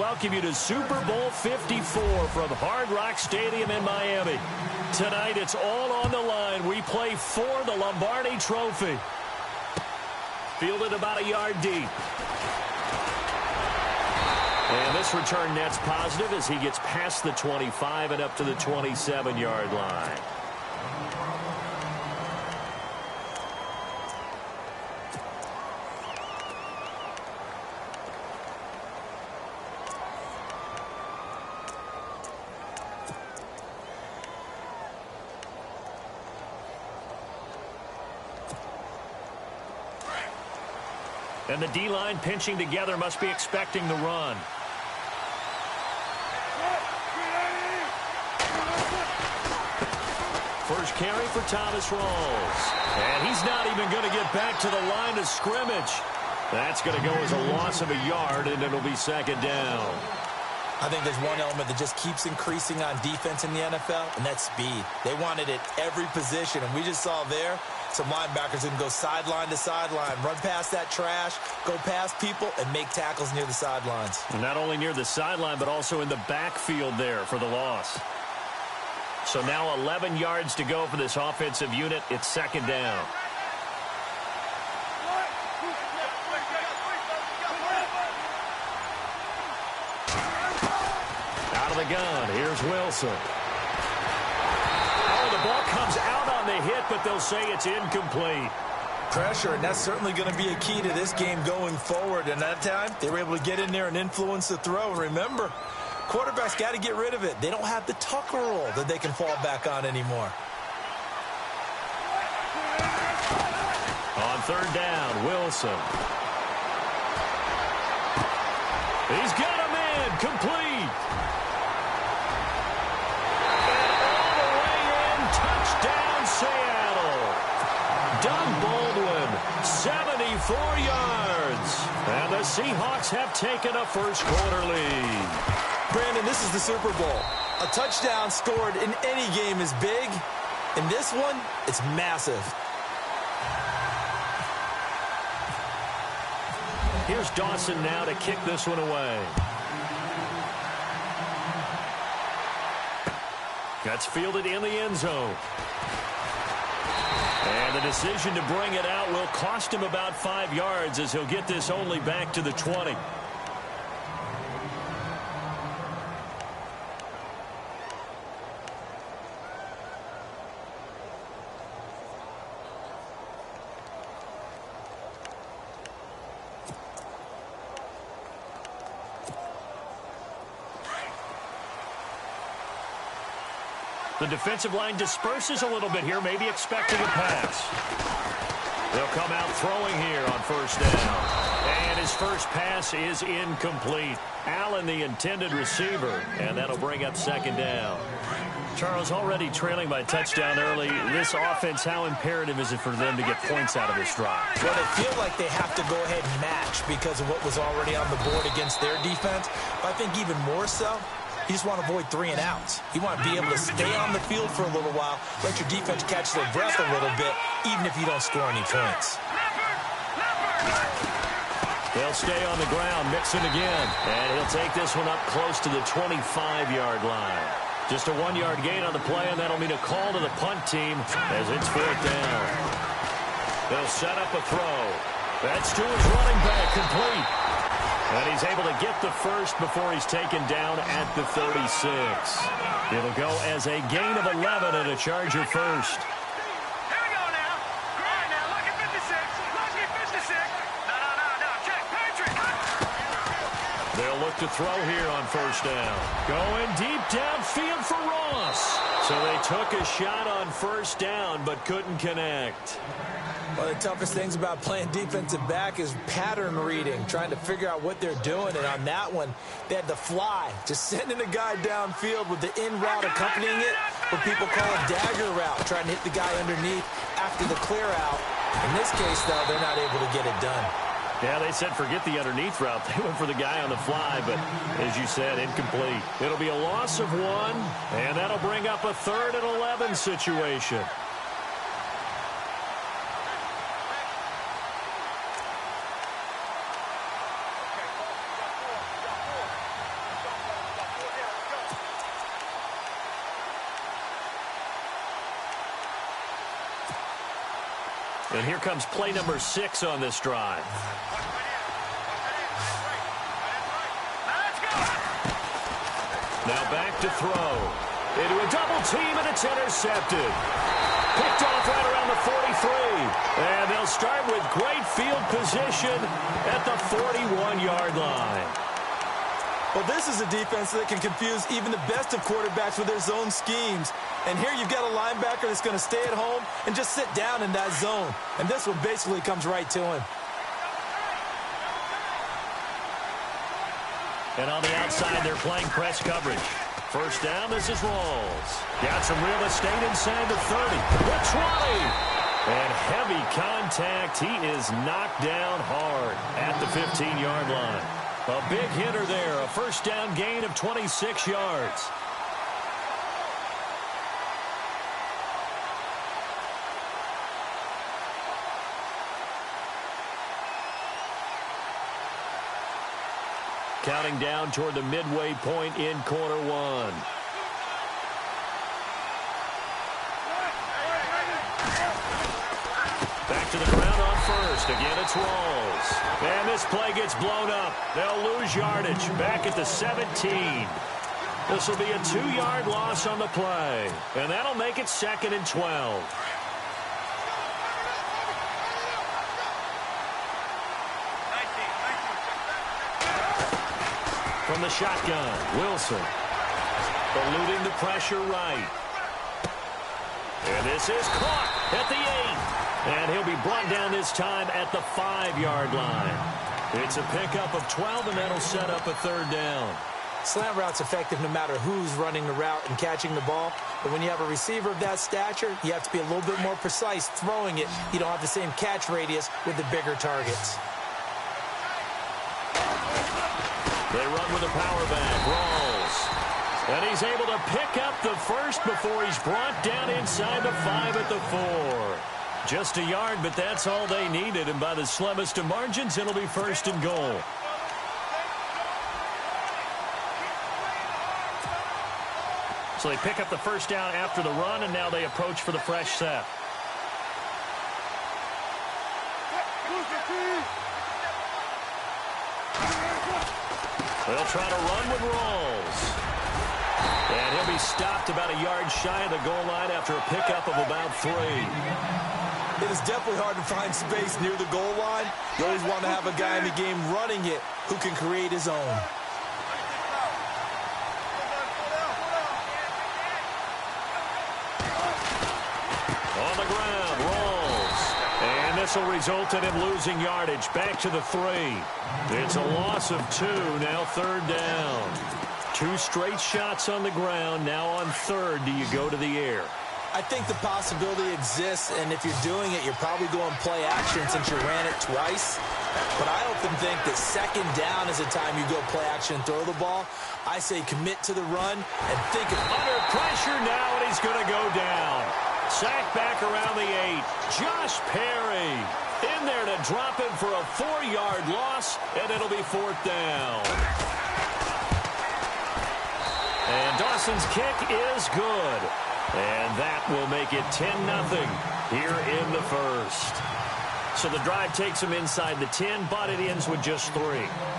welcome you to Super Bowl 54 from Hard Rock Stadium in Miami. Tonight, it's all on the line. We play for the Lombardi Trophy. Fielded about a yard deep. And this return net's positive as he gets past the 25 and up to the 27-yard line. And the D-line pinching together must be expecting the run. First carry for Thomas Rawls. And he's not even going to get back to the line of scrimmage. That's going to go as a loss of a yard, and it'll be second down. I think there's one element that just keeps increasing on defense in the NFL, and that's speed. They want it at every position, and we just saw there some linebackers who can go sideline to sideline, run past that trash, go past people, and make tackles near the sidelines. And not only near the sideline, but also in the backfield there for the loss. So now 11 yards to go for this offensive unit. It's second down. Out of the gun, here's Wilson. Oh, the ball comes out on the hit, but they'll say it's incomplete. Pressure, and that's certainly going to be a key to this game going forward. And that time, they were able to get in there and influence the throw. And remember, quarterbacks got to get rid of it. They don't have the Tucker rule that they can fall back on anymore. On third down, Wilson. He's got him in, complete. Touchdown, Seattle. Doug Baldwin, 74 yards. And the Seahawks have taken a first-quarter lead. Brandon, this is the Super Bowl. A touchdown scored in any game is big. In this one, it's massive. Here's Dawson now to kick this one away. That's fielded in the end zone. And the decision to bring it out will cost him about 5 yards as he'll get this only back to the 20. The defensive line disperses a little bit here, maybe expecting a pass. They'll come out throwing here on first down. And his first pass is incomplete. Allen, the intended receiver, and that'll bring up second down. Charles, already trailing by touchdown early. This offense, how imperative is it for them to get points out of this drive? Well, they feel like they have to go ahead and match because of what was already on the board against their defense. But I think even more so, you just want to avoid 3 and outs. You want to be able to stay on the field for a little while, let your defense catch their breath a little bit, even if you don't score any points. They'll stay on the ground, mixing again. And he'll take this one up close to the 25-yard line. Just a 1-yard gain on the play, and that'll mean a call to the punt team as it's fourth down. They'll set up a throw. That's to his running back, complete. And he's able to get the first before he's taken down at the 36. It'll go as a gain of 11 and a Charger first. Here we go now. All right, now, look at 56. Look at 56. No. Check, Patrick. They'll look to throw here on first down. Going deep downfield for Ross. So they took a shot on first down but couldn't connect. One of the toughest things about playing defensive back is pattern reading, trying to figure out what they're doing. And on that one, they had the fly, just sending a guy downfield with the in route accompanying it, what people call a dagger route, trying to hit the guy underneath after the clear out. In this case, though, they're not able to get it done. Yeah, they said forget the underneath route. They went for the guy on the fly, but as you said, incomplete. It'll be a loss of 1, and that'll bring up a 3rd and 11 situation. And here comes play number 6 on this drive. Now back to throw. Into a double team, and it's intercepted. Picked off right around the 43. And they'll start with great field position at the 41-yard line. Well, this is a defense that can confuse even the best of quarterbacks with their zone schemes. And here you've got a linebacker that's going to stay at home and just sit down in that zone. And this one basically comes right to him. And on the outside, they're playing press coverage. First down, this is Rawls. Got some real estate inside the 30. The 20. And heavy contact. He is knocked down hard at the 15-yard line. A big hitter there. A first down gain of 26 yards. Counting down toward the midway point in quarter one. Back to the ground on first. Again, it's Rawls. And this play gets blown up. They'll lose yardage. Back at the 17. This will be a 2-yard loss on the play. And that'll make it 2nd and 12. From the shotgun, Wilson. Eluding the pressure right. And this is caught at the 8. And he'll be brought down this time at the 5-yard line. It's a pickup of 12, and that'll set up a 3rd down. Slant route's effective no matter who's running the route and catching the ball. But when you have a receiver of that stature, you have to be a little bit more precise throwing it. You don't have the same catch radius with the bigger targets. They run with a power back. Rawls. And he's able to pick up the first before he's brought down inside the 5 at the 4. Just a yard, but that's all they needed. And by the slimmest of margins, it'll be 1st and goal. So they pick up the first down after the run, and now they approach for the fresh set. They'll try to run with Rawls. And he'll be stopped about a yard shy of the goal line after a pickup of about 3. It is definitely hard to find space near the goal line. You always want to have a guy in the game running it who can create his own. On the ground, Rawls. And this will result in him losing yardage back to the 3. It's a loss of 2, now 3rd down. 2 straight shots on the ground. Now on 3rd, do you go to the air? I think the possibility exists, and if you're doing it, you're probably going play action since you ran it twice. But I often think that 2nd down is the time you go play action and throw the ball. I say commit to the run and think of under pressure now, and he's going to go down. Sacked back around the 8. Josh Perry in there to drop him for a 4-yard loss, and it'll be 4th down. And Dawson's kick is good. And that will make it 10-0 here in the first. So the drive takes him inside the 10, but it ends with just 3.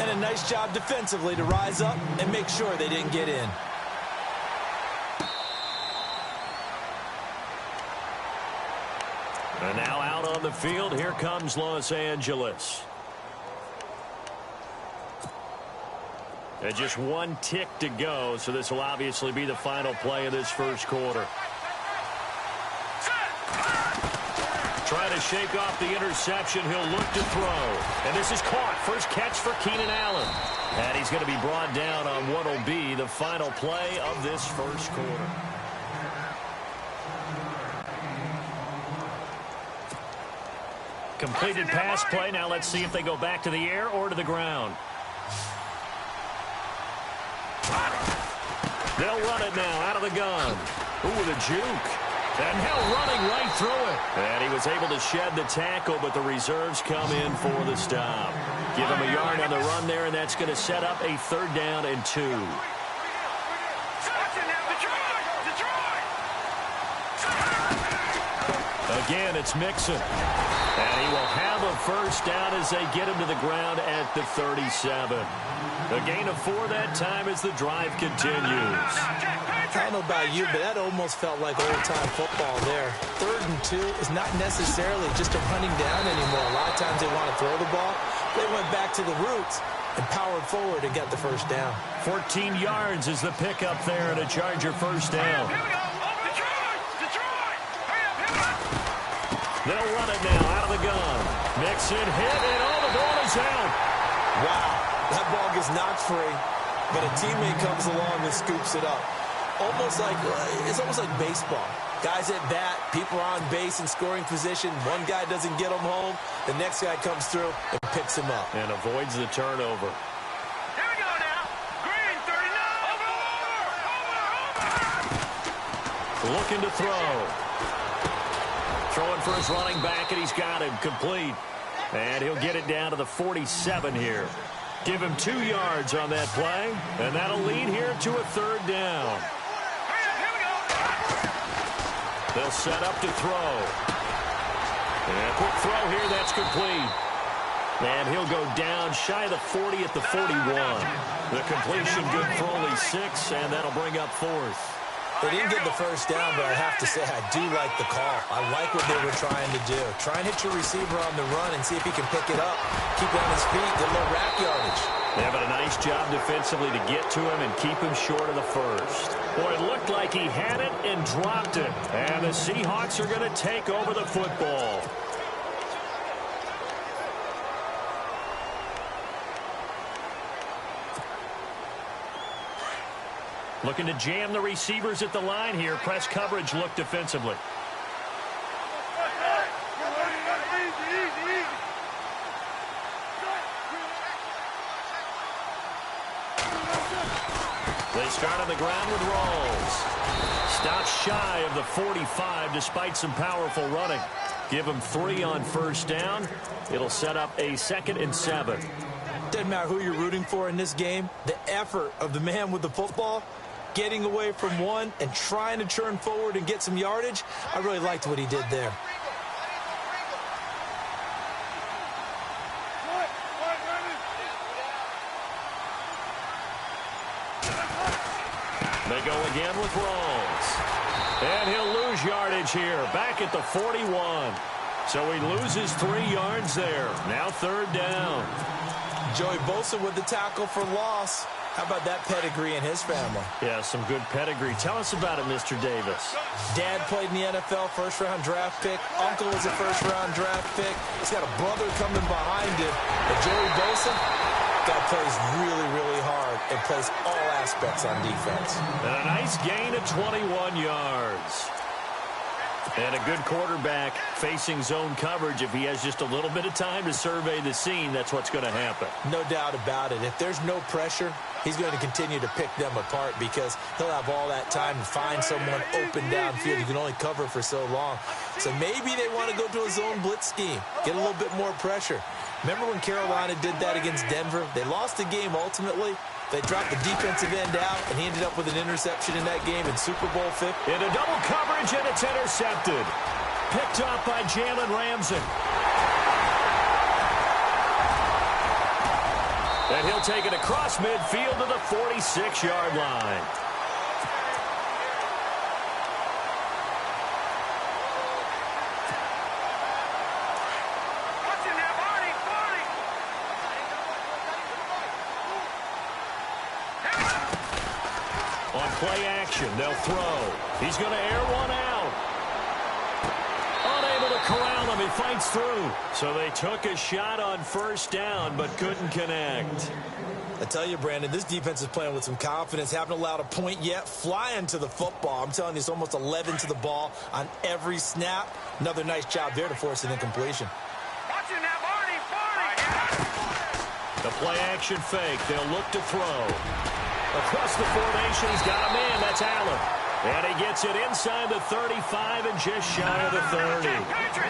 And a nice job defensively to rise up and make sure they didn't get in. And now out on the field, here comes Los Angeles. And just 1 tick to go, so this will obviously be the final play of this first quarter. Trying to shake off the interception, he'll look to throw. And this is caught. First catch for Keenan Allen. And he's going to be brought down on what will be the final play of this first quarter. Completed pass play. Now let's see if they go back to the air or to the ground. They'll run it now out of the gun. Ooh, with a juke. And now running right through it. And he was able to shed the tackle, but the reserves come in for the stop. Give him a yard on the run there, and that's going to set up a 3rd down and 2. Again, it's Mixon. And he will have a first down as they get him to the ground at the 37. A gain of 4 that time as the drive continues. I don't know about you, but that almost felt like old-time football there. 3rd and 2 is not necessarily just a running down anymore. A lot of times they want to throw the ball. They went back to the roots and powered forward and got the first down. 14 yards is the pickup there and a Charger first down. They'll run it now out of the gun. Mixon hit, and all the ball is out. Wow, that ball gets knocked free, but a teammate comes along and scoops it up. It's almost like baseball. Guys at bat, people are on base in scoring position. One guy doesn't get him home. The next guy comes through and picks him up. And avoids the turnover. Here we go now. Green, 39. Over. Looking to throw. Throwing for his running back, and he's got him complete. And he'll get it down to the 47 here. Give him 2 yards on that play, and that'll lead here to a 3rd down. They'll set up to throw. And a quick throw here, that's complete. And he'll go down shy of the 40 at the 41. The completion good for only 6, and that'll bring up 4th. They didn't get the first down, but I have to say I do like the call. I like what they were trying to do. Try and hit your receiver on the run and see if he can pick it up. Keep it on his feet, get a little rack yardage. Yeah, but a nice job defensively to get to him and keep him short of the first. Boy, it looked like he had it and dropped it. And the Seahawks are going to take over the football. Looking to jam the receivers at the line here. Press coverage look defensively. They start on the ground with Rawls. Stops shy of the 45 despite some powerful running. Give him 3 on first down. It'll set up a 2nd and 7. Doesn't matter who you're rooting for in this game. The effort of the man with the football, getting away from one and trying to turn forward and get some yardage. I really liked what he did there. They go again with Rawls. And he'll lose yardage here, back at the 41. So he loses 3 yards there. Now 3rd down. Joey Bosa with the tackle for loss. How about that pedigree in his family? Yeah, some good pedigree. Tell us about it, Mr. Davis. Dad played in the NFL, first-round draft pick. Uncle was a first-round draft pick. He's got a brother coming behind him. But Joey Bosa, guy plays really, really hard and plays all aspects on defense. And a nice gain of 21 yards. And a good quarterback facing zone coverage. If he has just a little bit of time to survey the scene, that's what's going to happen. No doubt about it. If there's no pressure, he's going to continue to pick them apart because he'll have all that time to find someone open downfield. You can only cover for so long. So maybe they want to go to a zone blitz scheme, get a little bit more pressure. Remember when Carolina did that against Denver? They lost the game ultimately. They dropped the defensive end out, and he ended up with an interception in that game in Super Bowl 50. Into double coverage, and it's intercepted. Picked up by Jalen Ramsey. And he'll take it across midfield to the 46-yard line. On play action, they'll throw. He's going to air one out. Unable to corral him. He fights through. So they took a shot on first down, but couldn't connect. I tell you, Brandon, this defense is playing with some confidence. Haven't allowed a point yet. Flying to the football. I'm telling you, it's almost 11 to the ball on every snap. Another nice job there to force an incompletion. Watch it now, Barney. The play action fake. They'll look to throw. Across the formation, he's got a man. That's Allen. And he gets it inside the 35 and just shy of the 30.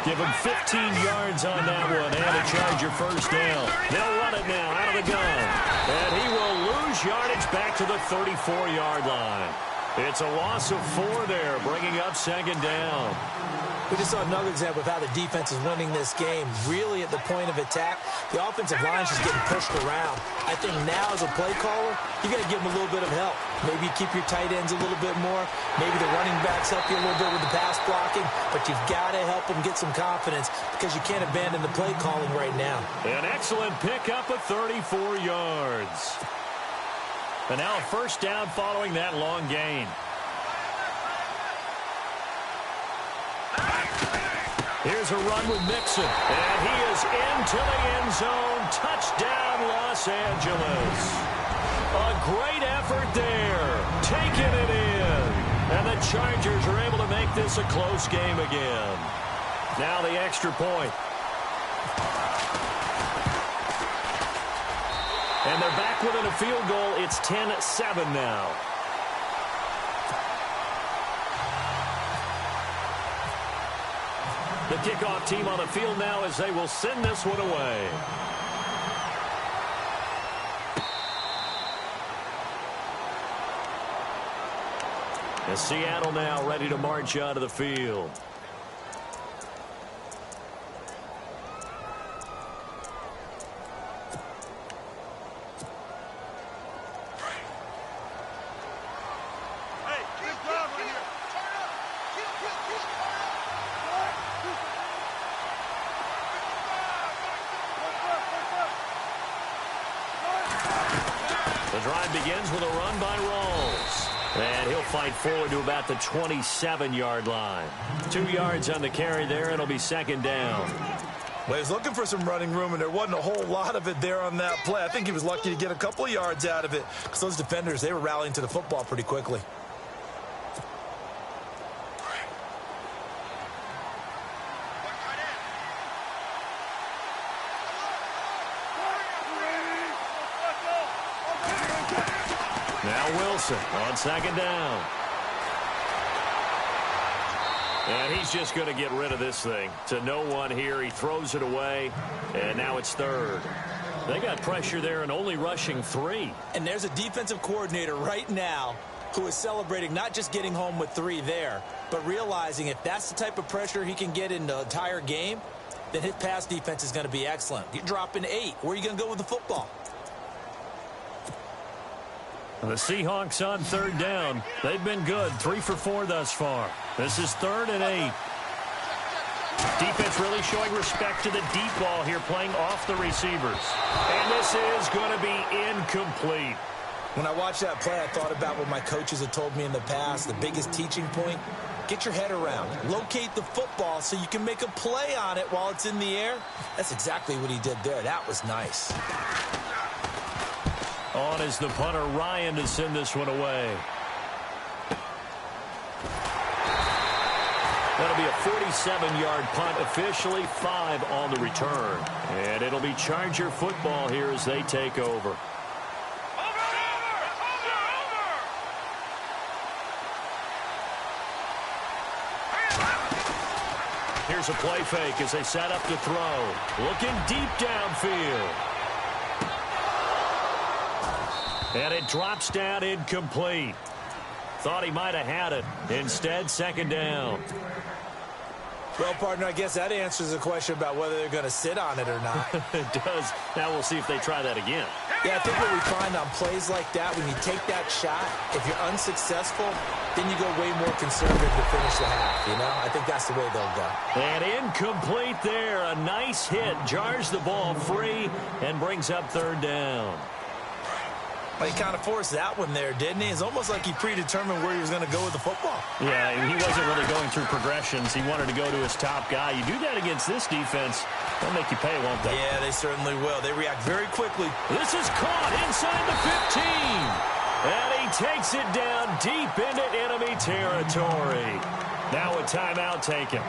Give him 15 yards on that one and a Charger first down. They'll run it now out of the gun. And he will lose yardage back to the 34-yard line. It's a loss of 4 there, bringing up second down. We just saw another example of how the defense is winning this game. Really at the point of attack, the offensive line is just getting pushed around. I think now as a play caller, you got to give them a little bit of help. Maybe you keep your tight ends a little bit more. Maybe the running backs help you a little bit with the pass blocking. But you've got to help them get some confidence because you can't abandon the play calling right now. An excellent pickup of 34 yards. And now a first down following that long gain. Here's a run with Mixon, and he is into the end zone. Touchdown, Los Angeles. A great effort there, taking it in. And the Chargers are able to make this a close game again. Now the extra point. And they're back within a field goal. It's 10-7 now. The kickoff team on the field now as they will send this one away. And Seattle now ready to march out of the field. The drive begins with a run by Rawls. And he'll fight forward to about the 27-yard line. 2 yards on the carry there. It'll be second down. Well, he was looking for some running room, and there wasn't a whole lot of it there on that play. I think he was lucky to get a couple of yards out of it because those defenders, they were rallying to the football pretty quickly. Now Wilson on second down. And he's just going to get rid of this thing. To no one here. He throws it away. And now it's third. They got pressure there and only rushing 3. And there's a defensive coordinator right now who is celebrating not just getting home with 3 there, but realizing if that's the type of pressure he can get in the entire game, then his pass defense is going to be excellent. You're dropping 8. Where are you going to go with the football? The Seahawks on third down. They've been good. 3 for 4 thus far. This is 3rd and 8. Defense really showing respect to the deep ball here, playing off the receivers. And this is going to be incomplete. When I watched that play, I thought about what my coaches had told me in the past. The biggest teaching point, get your head around. Locate the football so you can make a play on it while it's in the air. That's exactly what he did there. That was nice. On is the punter, Ryan, to send this one away. That'll be a 47-yard punt, officially 5 on the return. And it'll be Charger football here as they take over. Here's a play fake as they set up to throw. Looking deep downfield. And it drops down incomplete. Thought he might have had it. Instead, second down. Well, partner, I guess that answers the question about whether they're going to sit on it or not. It does. Now we'll see if they try that again. Yeah, I think what we find on plays like that, when you take that shot, if you're unsuccessful, then you go way more conservative to finish the half, you know? I think that's the way they'll go. And incomplete there. A nice hit. Jars the ball free and brings up third down. Well, he kind of forced that one there, didn't he? It's almost like he predetermined where he was going to go with the football. Yeah, he wasn't really going through progressions. He wanted to go to his top guy. You do that against this defense, they'll make you pay, won't they? Yeah, they certainly will. They react very quickly. This is caught inside the 15. And he takes it down deep into enemy territory. Now a timeout taken.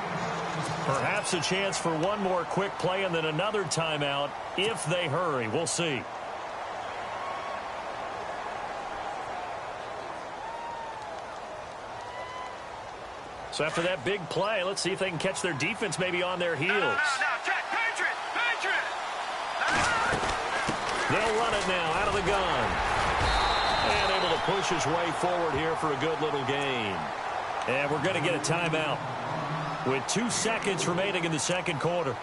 Perhaps a chance for one more quick play and then another timeout if they hurry. We'll see. So after that big play, let's see if they can catch their defense maybe on their heels. No, check. Patriot! They'll run it now out of the gun. And able to push his way forward here for a good little gain. And we're going to get a timeout with 2 seconds remaining in the second quarter.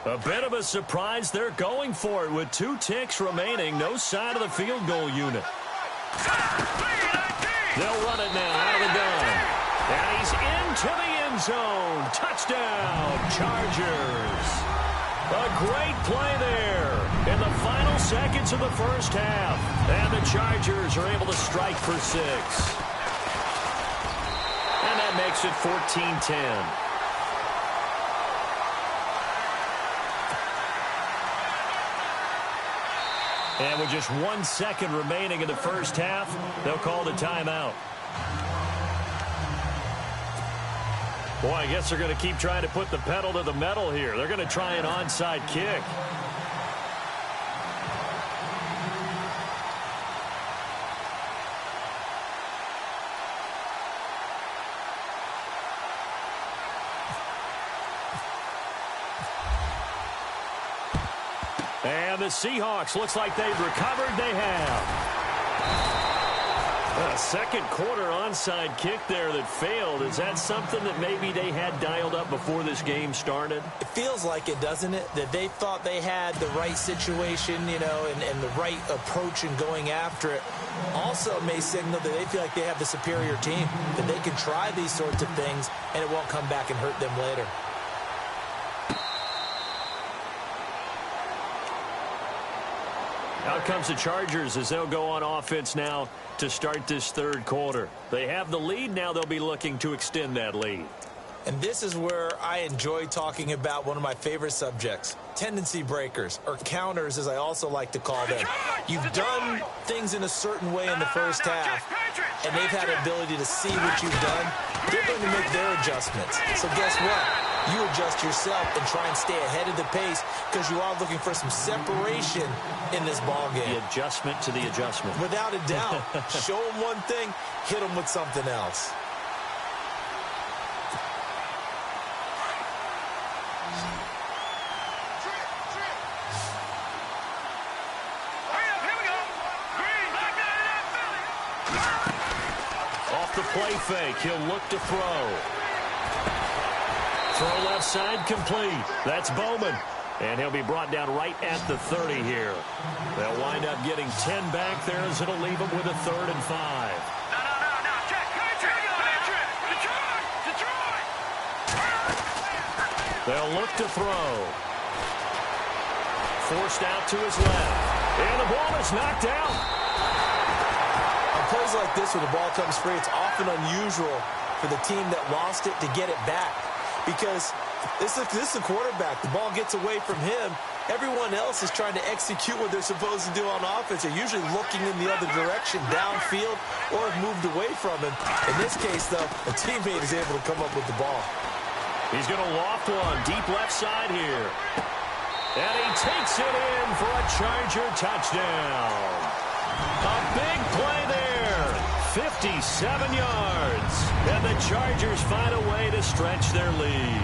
A bit of a surprise. They're going for it with 2 ticks remaining. No sign of the field goal unit. They'll run it now out of the gun. And he's into the end zone. Touchdown, Chargers. A great play there in the final seconds of the first half. And the Chargers are able to strike for 6. And that makes it 14-10. And with just 1 second remaining in the first half, they'll call the timeout. Boy, I guess they're going to keep trying to put the pedal to the metal here. They're going to try an onside kick. And the Seahawks, looks like they've recovered. They have. A second quarter onside kick there that failed. Is that something that maybe they had dialed up before this game started? It feels like it, doesn't it? That they thought they had the right situation, you know, and the right approach in going after it. Also may signal that they feel like they have the superior team, that they can try these sorts of things and it won't come back and hurt them later. Out comes the Chargers as they'll go on offense now to start this third quarter. They have the lead. Now they'll be looking to extend that lead. And this is where I enjoy talking about one of my favorite subjects, tendency breakers, or counters as I also like to call them. You've done things in a certain way in the first half, and they've had the ability to see what you've done. They're going to make their adjustments. So guess what? You adjust yourself and try and stay ahead of the pace because you are looking for some separation in this ball game. The adjustment to the adjustment. Without a doubt. Show them one thing, hit them with something else. Off the play fake, he'll look to throw. Throw left side complete. That's Bowman. And he'll be brought down right at the 30 here. They'll wind up getting 10 back there as it'll leave them with a 3rd and 5. They'll look to throw. Forced out to his left. And the ball is knocked out. On plays like this where the ball comes free, it's often unusual for the team that lost it to get it back. Because this is a quarterback. The ball gets away from him. Everyone else is trying to execute what they're supposed to do on offense. They're usually looking in the other direction, downfield, or have moved away from him. In this case, though, a teammate is able to come up with the ball. He's going to loft one deep left side here. And he takes it in for a Charger touchdown. A big play there. 57 yards. And the Chargers find a way to stretch their lead.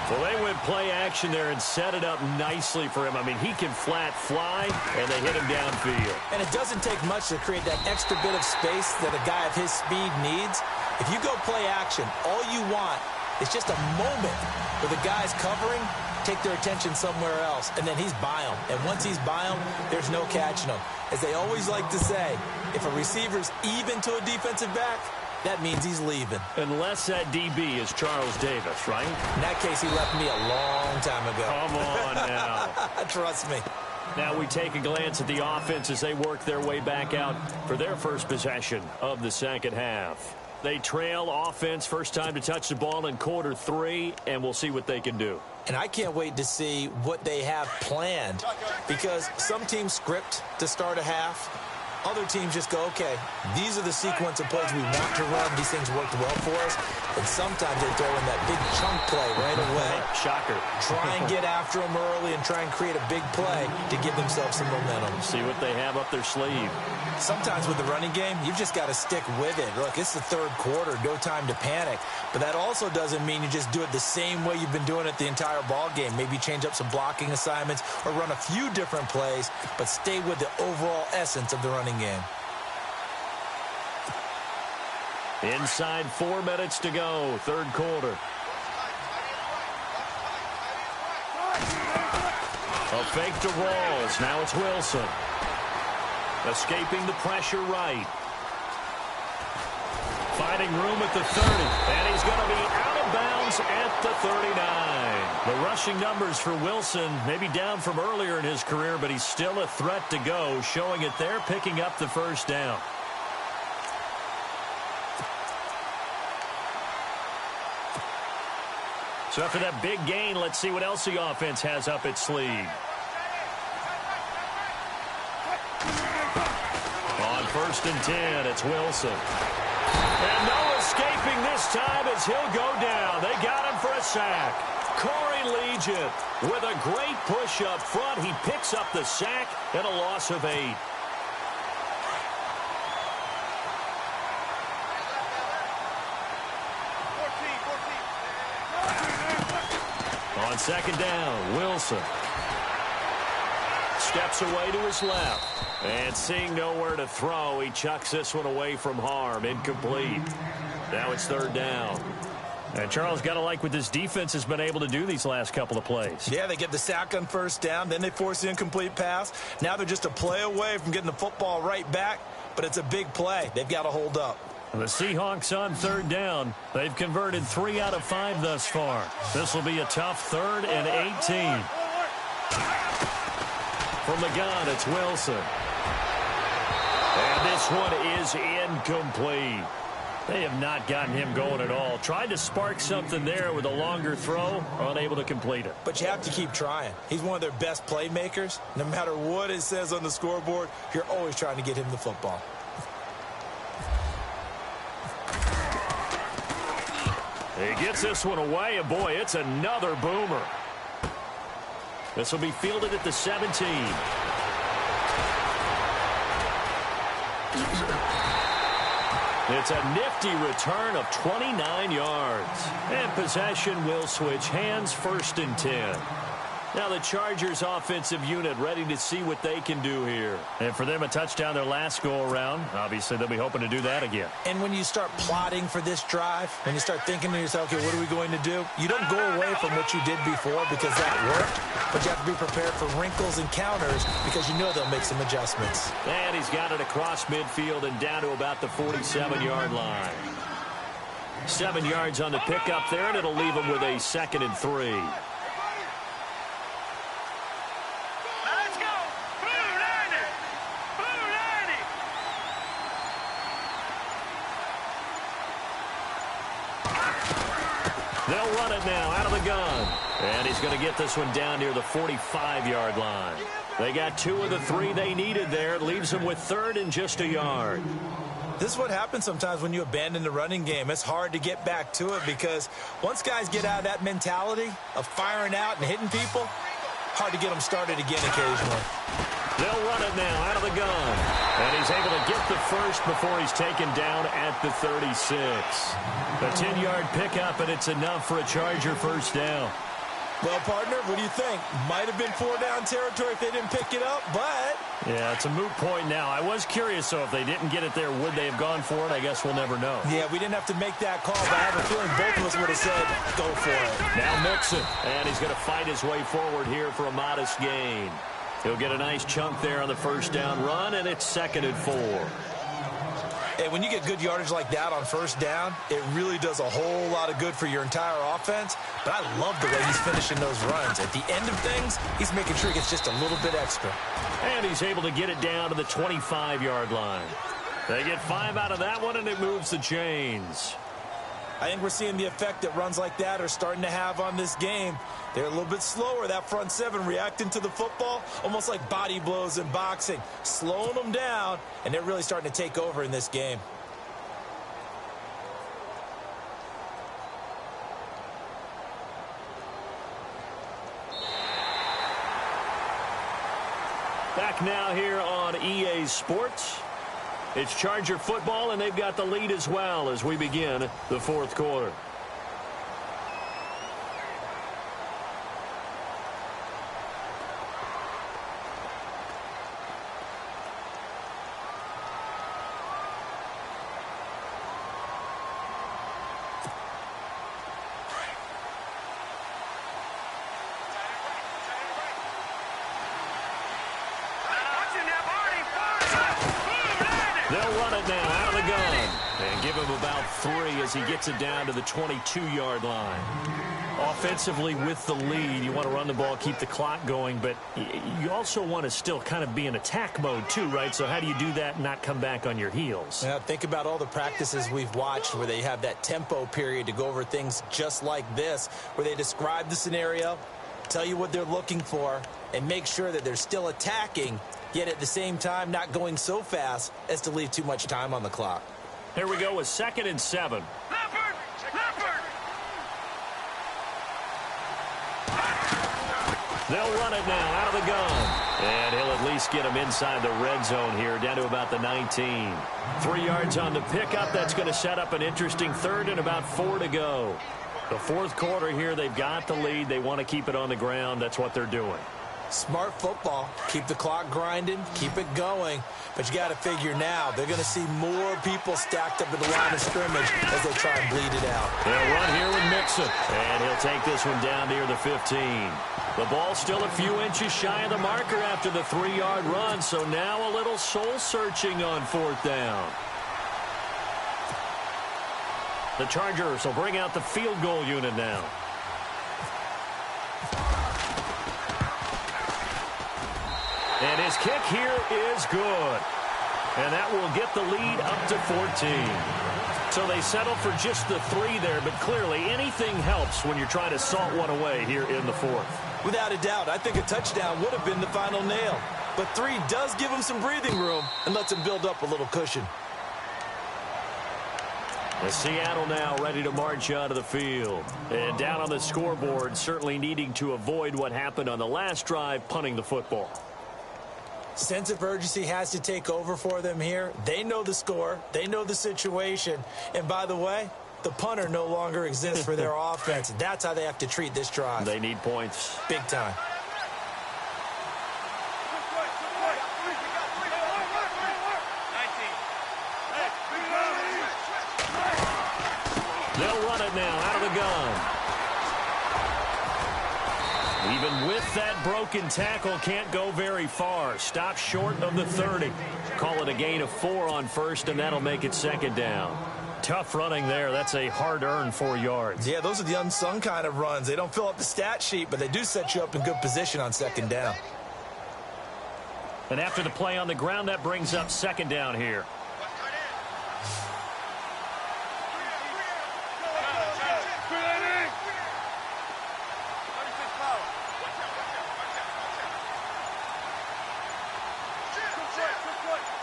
Well, they went play action there and set it up nicely for him. I mean, he can flat fly, and they hit him downfield. And it doesn't take much to create that extra bit of space that a guy of his speed needs. If you go play action, all you want is just a moment where the guy's covering, take their attention somewhere else, and then he's by him. And once he's by him, there's no catching him. As they always like to say, if a receiver's even to a defensive back, that means he's leaving. Unless that DB is Charles Davis, right? In that case, he left me a long time ago. Come on now. Trust me. Now we take a glance at the offense as they work their way back out for their first possession of the second half. They trail offense, first time to touch the ball in quarter 3, and we'll see what they can do. And I can't wait to see what they have planned, because some teams script to start a half. Other teams just go, okay, these are the sequence of plays we want to run. These things worked well for us. And sometimes they throw in that big chunk play right away. Shocker. Try and get after them early and try and create a big play to give themselves some momentum. See what they have up their sleeve. Sometimes with the running game, you've just got to stick with it. Look, it's the third quarter, no time to panic. But that also doesn't mean you just do it the same way you've been doing it the entire ball game. Maybe change up some blocking assignments or run a few different plays, but stay with the overall essence of the running game. Inside 4 minutes to go, third quarter. A fake to Rawls. Now it's Wilson. Escaping the pressure right. Finding room at the 30. And he's going to be out of bounds at the 39. The rushing numbers for Wilson maybe down from earlier in his career, but he's still a threat to go, showing it there, picking up the first down. So after that big gain, let's see what else the offense has up its sleeve. On 1st and 10, it's Wilson. And no escaping this time as he'll go down. They got him for a sack. Corey Legent with a great push up front. He picks up the sack and a loss of 8. On 2nd down, Wilson steps away to his left. And seeing nowhere to throw, he chucks this one away from harm. Incomplete. Now it's 3rd down. And Charles, got to like what this defense has been able to do these last couple of plays. Yeah, they get the sack on 1st down, then they force the incomplete pass. Now they're just a play away from getting the football right back, but it's a big play. They've got to hold up. The Seahawks on 3rd down. They've converted 3 out of 5 thus far. This will be a tough 3rd and 18. From the gun, it's Wilson. And this one is incomplete. They have not gotten him going at all. Tried to spark something there with a longer throw, unable to complete it. But you have to keep trying. He's one of their best playmakers. No matter what it says on the scoreboard, you're always trying to get him the football. He gets this one away, and boy, it's another boomer. This will be fielded at the 17. It's a nifty return of 29 yards. And possession will switch hands, 1st and 10. Now the Chargers offensive unit ready to see what they can do here. And for them, a touchdown their last go-around. Obviously, they'll be hoping to do that again. And when you start plotting for this drive, when you start thinking to yourself, okay, what are we going to do? You don't go away from what you did before because that worked, but you have to be prepared for wrinkles and counters because you know they'll make some adjustments. And he's got it across midfield and down to about the 47-yard line. 7 yards on the pickup there, and it'll leave him with a 2nd and 3. They'll run it now out of the gun. And he's going to get this one down near the 45-yard line. They got 2 of the 3 they needed there. It leaves them with 3rd and just a yard. This is what happens sometimes when you abandon the running game. It's hard to get back to it because once guys get out of that mentality of firing out and hitting people, hard to get them started again occasionally. They'll run it now out of the gun. And he's able to get the first before he's taken down at the 36. A 10-yard pickup, and it's enough for a Charger 1st down. Well, partner, what do you think? Might have been 4-down territory if they didn't pick it up, but... Yeah, it's a moot point now. I was curious, so if they didn't get it there, would they have gone for it? I guess we'll never know. Yeah, we didn't have to make that call, but I have a feeling both of us would have said, go for it. Now Mixon, and he's going to fight his way forward here for a modest gain. He'll get a nice chunk there on the 1st down run, and it's 2nd and 4. And when you get good yardage like that on 1st down, it really does a whole lot of good for your entire offense. But I love the way he's finishing those runs. At the end of things, he's making sure he gets just a little bit extra. And he's able to get it down to the 25-yard line. They get 5 out of that one, and it moves the chains. I think we're seeing the effect that runs like that are starting to have on this game. They're a little bit slower, that front seven, reacting to the football, almost like body blows in boxing, slowing them down, and they're really starting to take over in this game. Back now here on EA Sports. It's Charger football, and they've got the lead as well as we begin the fourth quarter. They'll run it now out of the gun and give him about 3 as he gets it down to the 22-yard line. Offensively with the lead, you want to run the ball, keep the clock going, but you also want to still kind of be in attack mode too, right? So how do you do that and not come back on your heels? Yeah, think about all the practices we've watched where they have that tempo period to go over things just like this, where they describe the scenario, tell you what they're looking for, and make sure that they're still attacking, yet at the same time not going so fast as to leave too much time on the clock. Here we go with 2nd and 7. They'll run it now out of the gun. And he'll at least get him inside the red zone here, down to about the 19. 3 yards on the pickup. That's going to set up an interesting 3rd and about 4 to go. The fourth quarter here, they've got the lead. They want to keep it on the ground. That's what they're doing. Smart football. Keep the clock grinding, keep it going. But you got to figure now, they're going to see more people stacked up at the line of scrimmage as they try and bleed it out. They'll run here with Mixon, and he'll take this one down near the 15. The ball still a few inches shy of the marker after the 3-yard run, so now a little soul-searching on 4th down. The Chargers will bring out the field goal unit now. And his kick here is good. And that will get the lead up to 14. So they settle for just the 3 there, but clearly anything helps when you're trying to salt one away here in the 4th. Without a doubt, I think a touchdown would have been the final nail. But 3 does give him some breathing room and lets him build up a little cushion. And Seattle now ready to march out of the field. And down on the scoreboard, certainly needing to avoid what happened on the last drive, punting the football. Sense of urgency has to take over for them here. They know the score. They know the situation. And by the way, the punter no longer exists for their offense. That's how they have to treat this drive. They need points. Big time. They'll run it now out of the gun. Even with that broken tackle, can't go very far. Stop short of the 30. Call it a gain of 4 on 1st, and that'll make it 2nd down. Tough running there. That's a hard-earned 4 yards. Yeah, those are the unsung kind of runs. They don't fill up the stat sheet, but they do set you up in good position on 2nd down. And after the play on the ground, that brings up 2nd down here.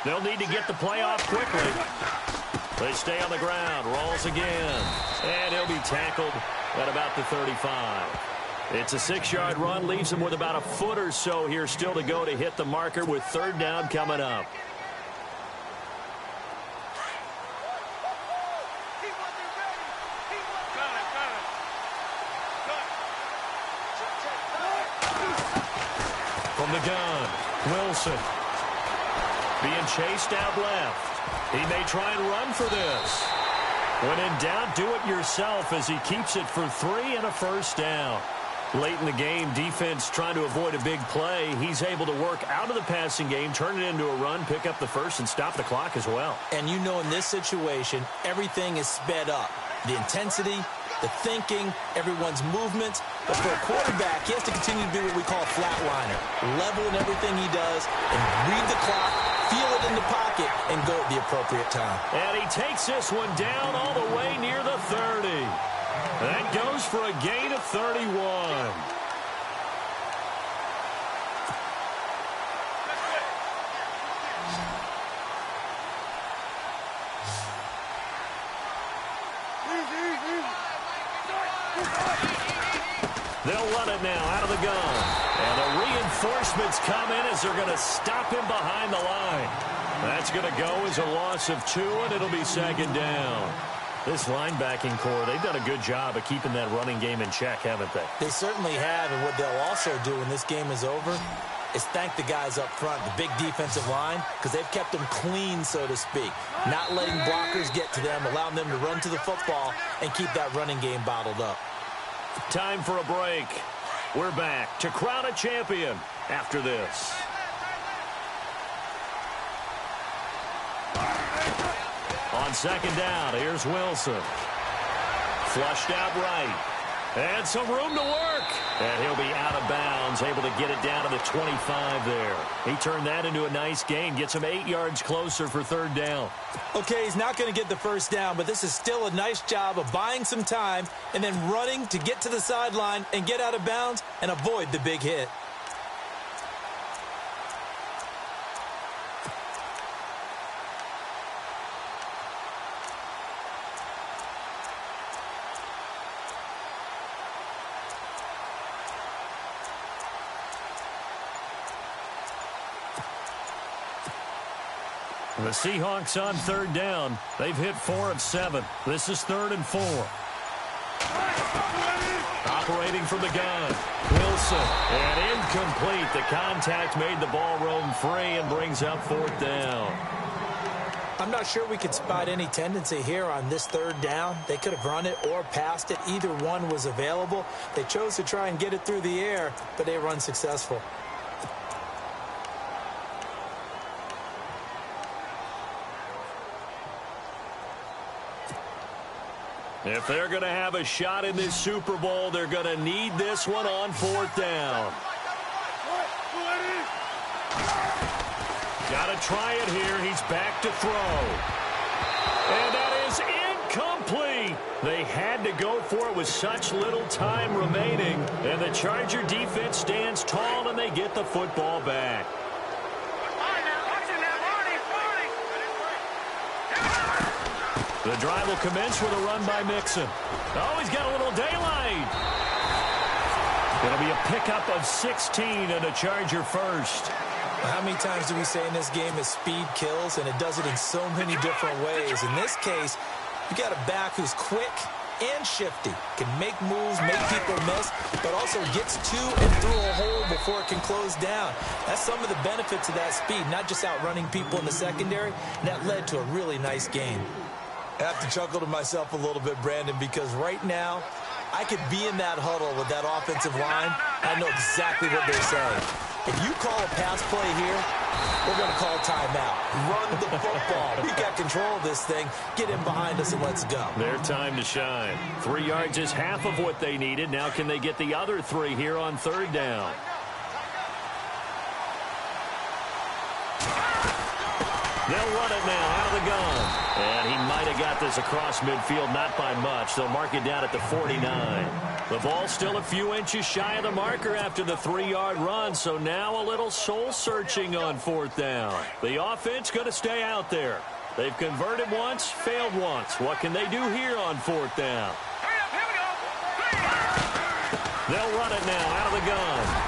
They'll need to get the play off quickly. They stay on the ground. Rolls again. And he'll be tackled at about the 35. It's a 6-yard run. Leaves him with about a foot or so here still to go to hit the marker with 3rd down coming up. From the gun, Wilson. Being chased out left. He may try and run for this. When in doubt, do it yourself as he keeps it for 3 and a 1st down. Late in the game, defense trying to avoid a big play. He's able to work out of the passing game, turn it into a run, pick up the 1st, and stop the clock as well. And you know in this situation, everything is sped up. The intensity, the thinking, everyone's movements. But for a quarterback, he has to continue to be what we call a flatliner. Level in everything he does and read the clock, feel it in the pocket, and go at the appropriate time. And he takes this one down all the way near the 30. That goes for a gain of 31. They'll run it now out of the gun. And the reinforcements come in as they're going to stop him behind the line. That's going to go as a loss of 2, and it'll be second down. This linebacking core, they've done a good job of keeping that running game in check, haven't they? They certainly have, and what they'll also do when this game is over is thank the guys up front, the big defensive line, because they've kept them clean, so to speak. Not letting blockers get to them, allowing them to run to the football and keep that running game bottled up. Time for a break. We're back to crown a champion after this. On second down, here's Wilson. Flushed out right. And some room to work. And he'll be out of bounds, able to get it down to the 25 there. He turned that into a nice gain, gets him 8 yards closer for third down. Okay, he's not going to get the first down, but this is still a nice job of buying some time and then running to get to the sideline and get out of bounds and avoid the big hit. The Seahawks on third down. They've hit 4 of 7. This is 3rd and 4. Operating from the gun. Wilson. And incomplete. The contact made the ball roam free and brings up 4th down. I'm not sure we could spot any tendency here on this third down. They could have run it or passed it. Either one was available. They chose to try and get it through the air, but they were unsuccessful. If they're going to have a shot in this Super Bowl, they're going to need this one on 4th down. Got to try it here. He's back to throw. And that is incomplete. They had to go for it with such little time remaining. And the Charger defense stands tall, and they get the football back. The drive will commence with a run by Mixon. Oh, he's got a little daylight. It'll be a pickup of 16 and a Charger first. How many times do we say in this game is speed kills, and it does it in so many different ways. In this case, you got a back who's quick and shifty, can make moves, make people miss, but also gets to and through a hole before it can close down. That's some of the benefits of that speed, not just outrunning people in the secondary, and that led to a really nice game. I have to chuckle to myself a little bit, Brandon, because right now, I could be in that huddle with that offensive line. I know exactly what they're saying. If you call a pass play here, we're going to call timeout. Run the football. We got control of this thing. Get in behind us and let's go. Their time to shine. 3 yards is half of what they needed. Now can they get the other 3 here on third down? They'll run it now out of the gun. And he might have got this across midfield, not by much. They'll mark it down at the 49. The ball's still a few inches shy of the marker after the 3-yard run, so now a little soul-searching on 4th down. The offense going to stay out there. They've converted once, failed once. What can they do here on 4th down? They'll run it now out of the gun.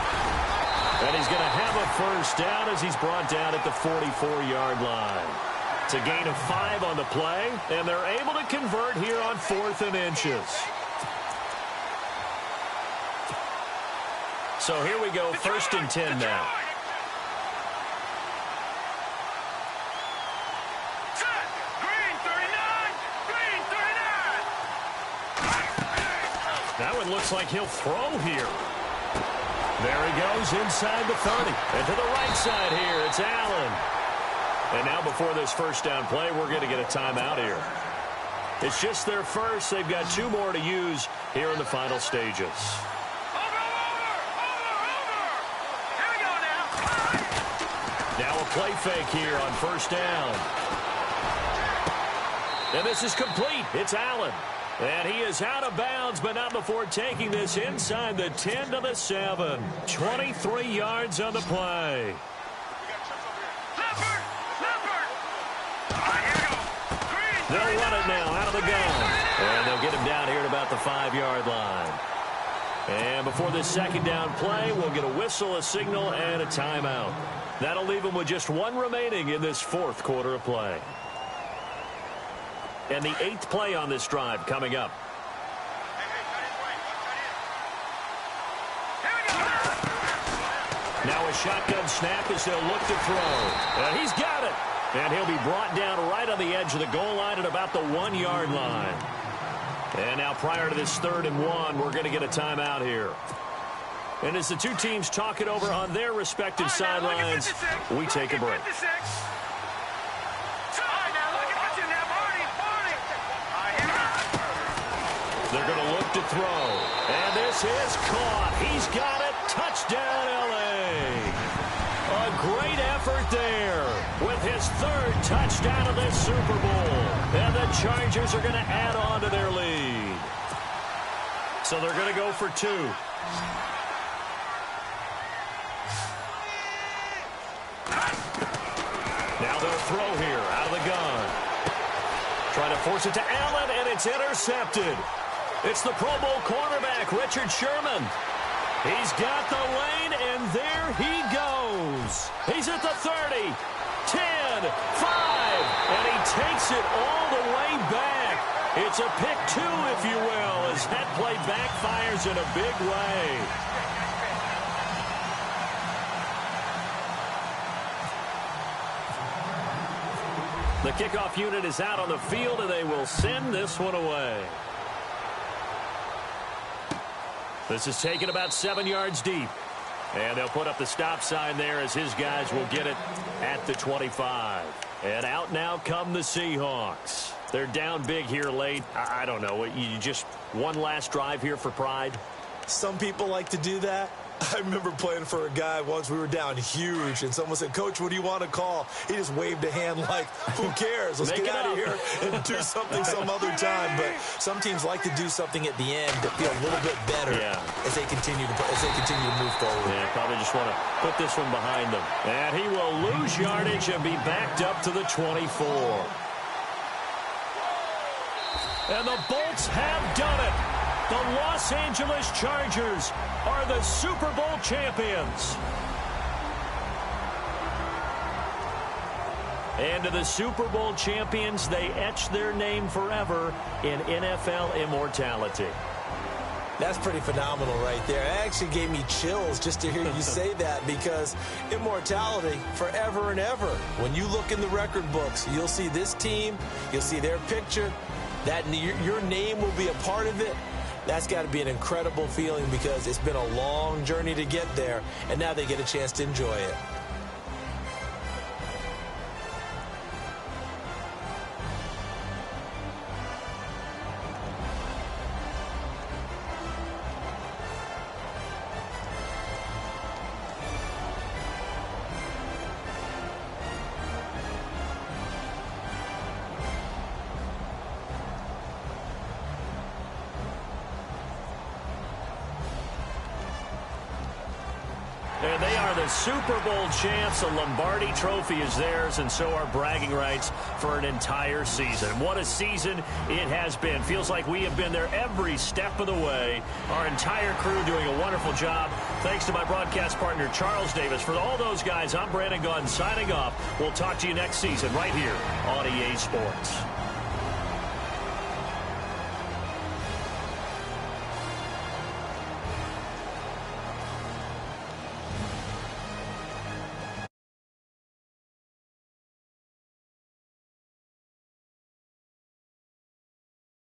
And he's going to have a first down as he's brought down at the 44-yard line. It's a gain of 5 on the play, and they're able to convert here on 4th and inches. So here we go, 1st and 10 now. That one looks like he'll throw here. There he goes inside the 30. And to the right side here, it's Allen. And now before this first down play, we're going to get a timeout here. It's just their first. They've got 2 more to use here in the final stages. Now a play fake here on first down. And this is complete. It's Allen. And he is out of bounds, but not before taking this inside the 10 to the 7. 23 yards on the play. They'll run it now out of the gun. And they'll get him down here at about the 5-yard line. And before this second down play, we'll get a whistle, a signal, and a timeout. That'll leave him with just one remaining in this fourth quarter of play. And the 8th play on this drive coming up. Now a shotgun snap as they'll look to throw. And he's got it. And he'll be brought down right on the edge of the goal line at about the 1-yard line. And now prior to this 3rd and 1, we're going to get a timeout here. And as the two teams talk it over on their respective sidelines, we take a break. They're going to look to throw. And this is caught. He's got it. Touchdown, L.A. A great effort there with his 3rd touchdown of this Super Bowl. And the Chargers are going to add on to their lead. So they're going to go for 2. Now they'll throw here out of the gun. Trying to force it to Allen, and it's intercepted. It's the Pro Bowl cornerback, Richard Sherman. He's got the lane, and there he goes. He's at the 30, 10, 5, and he takes it all the way back. It's a pick 2, if you will, as that play backfires in a big way. The kickoff unit is out on the field, and they will send this one away. This is taken about 7 yards deep. And they'll put up the stop sign there as his guys will get it at the 25. And out now come the Seahawks. They're down big here late. I don't know. You just one last drive here for pride? Some people like to do that. I remember playing for a guy once. We were down huge, and someone said, "Coach, what do you want to call?" He just waved a hand like, who cares? Let's get out of here and do something some other time. But some teams like to do something at the end that feel a little bit better as they continue to move forward. Yeah, probably just want to put this one behind them. And he will lose yardage and be backed up to the 24. And the Bolts have done it. The Los Angeles Chargers are the Super Bowl champions. And to the Super Bowl champions, they etch their name forever in NFL immortality. That's pretty phenomenal right there. It actually gave me chills just to hear you say that, because immortality forever and ever. When you look in the record books, you'll see this team, you'll see their picture, that your name will be a part of it. That's got to be an incredible feeling, because it's been a long journey to get there, and now they get a chance to enjoy it. And they are the Super Bowl champs. The Lombardi Trophy is theirs, and so are bragging rights for an entire season. What a season it has been. Feels like we have been there every step of the way. Our entire crew doing a wonderful job. Thanks to my broadcast partner, Charles Davis. For all those guys, I'm Brandon Gaudin signing off. We'll talk to you next season right here on EA Sports.